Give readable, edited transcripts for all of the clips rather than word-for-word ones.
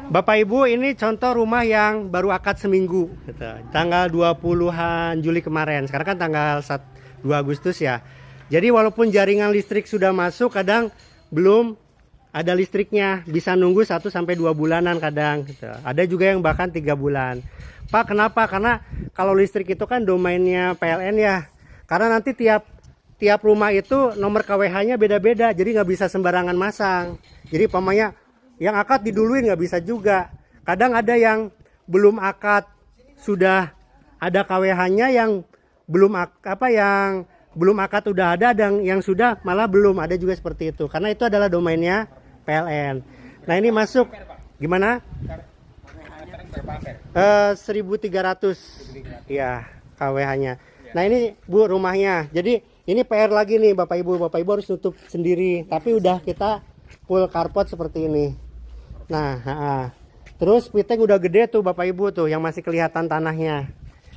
Bapak Ibu, ini contoh rumah yang baru akad seminggu gitu. Tanggal 20-an Juli kemarin. Sekarang kan tanggal 2 Agustus ya. Jadi walaupun jaringan listrik sudah masuk, kadang belum ada listriknya. Bisa nunggu 1 sampai 2 bulanan kadang gitu. Ada juga yang bahkan 3 bulan. Pak, kenapa? Karena kalau listrik itu kan domainnya PLN ya. Karena nanti tiap rumah itu nomor KWH-nya beda-beda. Jadi nggak bisa sembarangan masang. Jadi pamannya yang akad diduluin nggak bisa juga. Kadang ada yang belum akad sudah ada KWH-nya, yang belum yang belum akad udah ada, dan yang sudah malah belum ada juga seperti itu. Karena itu adalah domainnya PLN. Nah ini masuk gimana? 1.300 ya KWH-nya. Nah ini Bu rumahnya. Jadi ini PR lagi nih Bapak Ibu. Bapak Ibu harus tutup sendiri. Tapi udah kita full carport seperti ini. Nah, terus piteng udah gede tuh Bapak Ibu tuh, yang masih kelihatan tanahnya.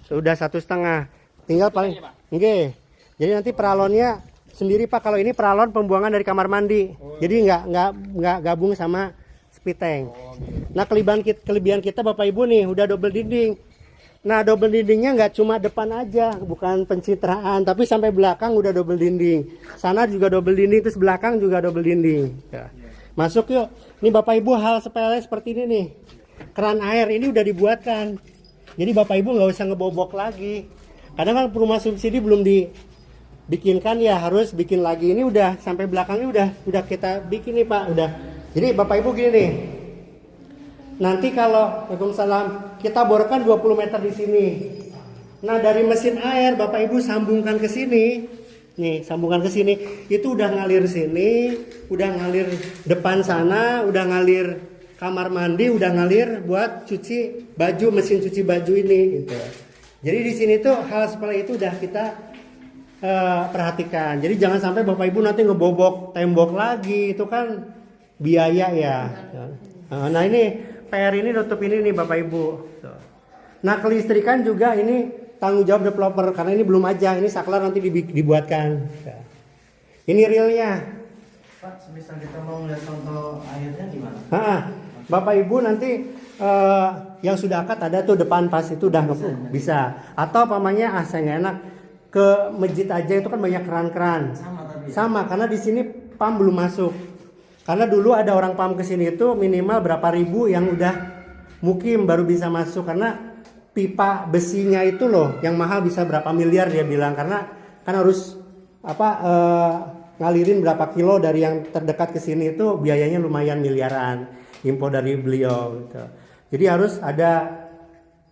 Sudah 1,5. Tinggal paling nggih. Jadi nanti peralonnya sendiri Pak. Kalau ini peralon pembuangan dari kamar mandi. Jadi nggak gabung sama piteng. Nah, kelebihan kita Bapak Ibu nih udah double dinding. Nah, double dindingnya nggak cuma depan aja, bukan pencitraan, tapi sampai belakang udah double dinding. Sana juga double dinding, terus belakang juga double dinding. Ya. Masuk yuk. Ini Bapak Ibu hal sepele seperti ini nih. Keran air ini udah dibuatkan. Jadi Bapak Ibu nggak usah ngebobok lagi. Kadang kan rumah subsidi belum dibikinkan ya, harus bikin lagi. Ini udah sampai belakangnya udah kita bikin nih Pak. Udah. Jadi Bapak Ibu gini nih. Nanti kalau Waalaikumsalam, kita borkan 20 meter di sini. Nah, dari mesin air Bapak Ibu sambungkan ke sini. Nih, sambungan ke sini. Itu udah ngalir sini, udah ngalir depan sana, udah ngalir kamar mandi, udah ngalir buat cuci baju, mesin cuci baju ini gitu. Jadi di sini tuh hal seperti itu udah kita perhatikan. Jadi jangan sampai Bapak Ibu nanti ngebobok tembok lagi, itu kan biaya ya. Nah, ini PR ini nutup ini nih Bapak Ibu. Nah, kelistrikan juga ini tanggung jawab developer, karena ini belum aja, ini saklar nanti dibuatkan. Ini realnya. Pak, semisal kita mau lihat contoh airnya gimana? Bapak Ibu nanti yang sudah akad ada tuh depan pas itu udah bisa. Atau pamannya saya nggak enak ke masjid aja, itu kan banyak keran-keran. Sama, karena di sini PAM belum masuk. Karena dulu ada orang PAM ke sini itu minimal berapa ribu yang udah mukim baru bisa masuk, karena pipa besinya itu loh yang mahal bisa berapa miliar dia bilang, karena kan harus ngalirin berapa kilo dari yang terdekat ke sini, itu biayanya lumayan miliaran info dari beliau gitu. Jadi harus ada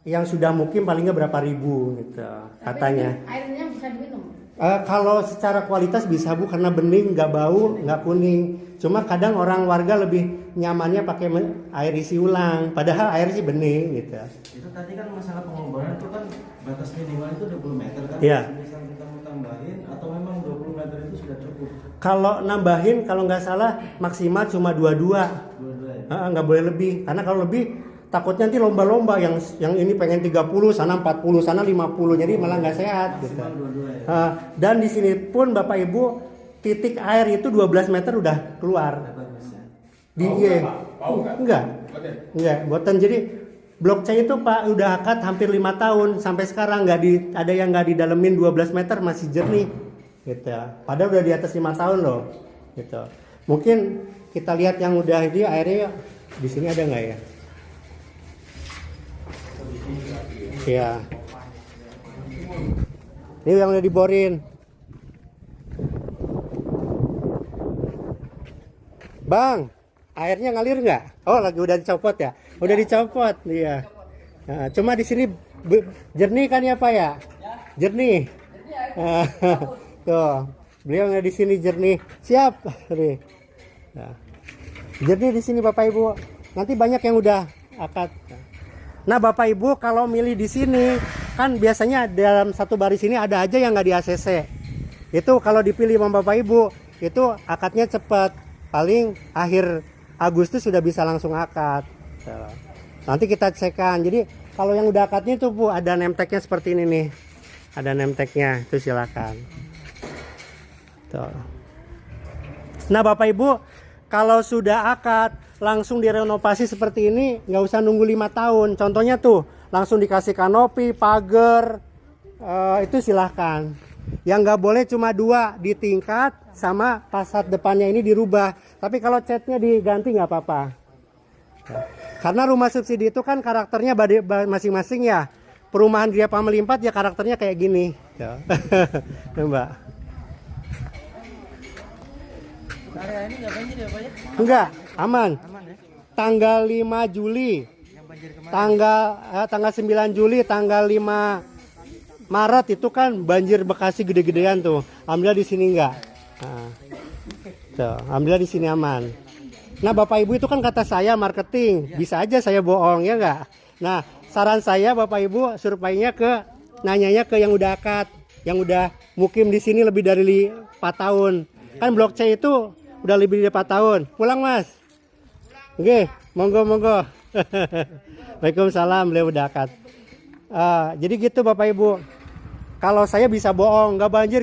yang sudah mukim paling nggak berapa ribu gitu. Tapi katanya airnya bisa diminum. Kalau secara kualitas bisa Bu, karena bening, nggak bau, nggak kuning. Cuma kadang orang warga lebih nyamannya pakai air isi ulang, padahal air sih bening gitu. Itu tadi kan masalah pengobaran itu kan batas minimal itu 20 meter kan? Iya. Misal kita mau tambahin atau memang 20 meter itu sudah cukup? Kalau nambahin, kalau nggak salah maksimal cuma 22. 22 ya? Nggak boleh lebih, karena kalau lebih takutnya nanti lomba-lomba, yang ini pengen 30, sana 40, sana 50, jadi malah nggak sehat gitu. 22 ya? Dan di sini pun Bapak Ibu titik air itu 12 meter udah keluar. Enggak, buatan. Jadi blok C itu Pak udah akad hampir 5 tahun sampai sekarang ada yang nggak didalemin 12 meter masih jernih gitu. Padahal udah di atas 5 tahun loh gitu. Mungkin kita lihat yang udah ini airnya di sini ada nggak ya? Ya. Ini yang udah diborin. Bang, airnya ngalir nggak? Oh, lagi udah dicopot ya? Udah dicopot, iya. Nah, cuma di sini jernih kan ya Pak ya? Jernih. Tuh, beliau nggak di sini jernih. Siap, nih. Nah, jernih di sini Bapak Ibu. Nanti banyak yang udah akad. Nah Bapak Ibu kalau milih di sini kan biasanya dalam satu baris ini ada aja yang nggak di ACC. Itu kalau dipilih sama Bapak Ibu itu akadnya cepat, paling akhir Agustus sudah bisa langsung akad. Nanti kita cekkan. Jadi kalau yang udah akadnya itu Bu ada name tag-nya seperti ini nih, ada name tag-nya, itu silakan. Tuh. Nah Bapak Ibu kalau sudah akad langsung direnovasi seperti ini nggak usah nunggu 5 tahun. Contohnya tuh langsung dikasih kanopi, pagar, itu silahkan. Yang nggak boleh cuma 2 di tingkat sama fasad depannya ini dirubah. Tapi kalau catnya diganti nggak apa-apa. Karena rumah subsidi itu kan karakternya masing-masing ya. Perumahan Gria Family 4 ya karakternya kayak gini. Ya. Mbak. Area ini nggak banjir ya Pak ya? Enggak, aman. Aman ya? Tanggal 5 Juli. Yang banjir kemarin. Tanggal 9 Juli, tanggal 5 Maret itu kan banjir Bekasi gede-gedean tuh. Alhamdulillah di sini enggak. Nah, tuh, alhamdulillah di sini aman. Nah, Bapak Ibu itu kan kata saya marketing, bisa aja saya bohong ya enggak. Nah, saran saya Bapak Ibu surveinya nanyanya ke yang udah akad, yang udah mukim di sini lebih dari 4 tahun. Kan blok C itu udah lebih dari 4 tahun. Pulang Mas. Oke, monggo. Waalaikumsalam, beliau udah akad. Jadi gitu Bapak Ibu. Kalau saya bisa bohong, nggak banjir.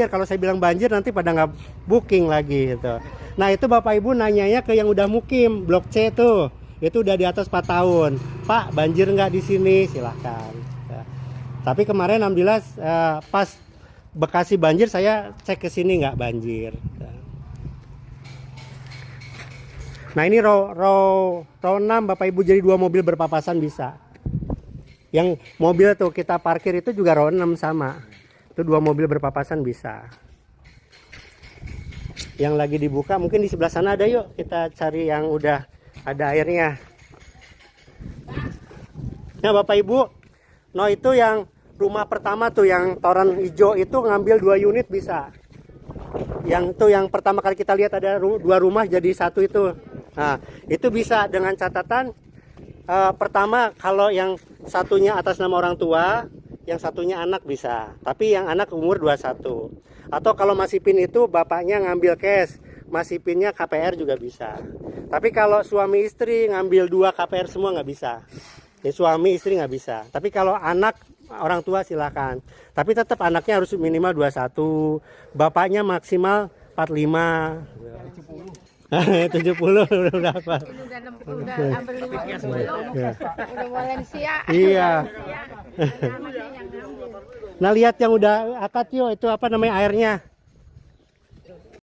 Kalau saya bilang banjir nanti pada nggak booking lagi gitu. Nah itu Bapak Ibu nanyanya ke yang udah mukim blok C tuh, itu udah di atas 4 tahun. Pak banjir nggak di sini? Silahkan. Ya. Tapi kemarin alhamdulillah pas Bekasi banjir saya cek ke sini nggak banjir. Ya. Nah ini row 6 Bapak Ibu, jadi 2 mobil berpapasan bisa. Yang mobil tuh kita parkir itu juga row 6 sama. Itu 2 mobil berpapasan bisa. Yang lagi dibuka mungkin di sebelah sana ada, yuk kita cari yang udah ada airnya. Nah Bapak Ibu, no itu yang rumah pertama tuh yang toran hijau itu ngambil 2 unit bisa. Yang tuh yang pertama kali kita lihat ada 2 rumah jadi 1 itu. Nah itu bisa dengan catatan pertama kalau yang satunya atas nama orang tua, yang satunya anak bisa. Tapi yang anak umur 21. Atau kalau masih PIN itu bapaknya ngambil cash, masih PINnya KPR juga bisa. Tapi kalau suami istri ngambil 2 KPR semua nggak bisa. Ya, suami istri nggak bisa. Tapi kalau anak orang tua silakan. Tapi tetap anaknya harus minimal 21, bapaknya maksimal 45. 70 udah berapa? Udah hampir 50. Udah Valencia. Iya. Nah lihat yang udah akad yuk, itu apa namanya airnya?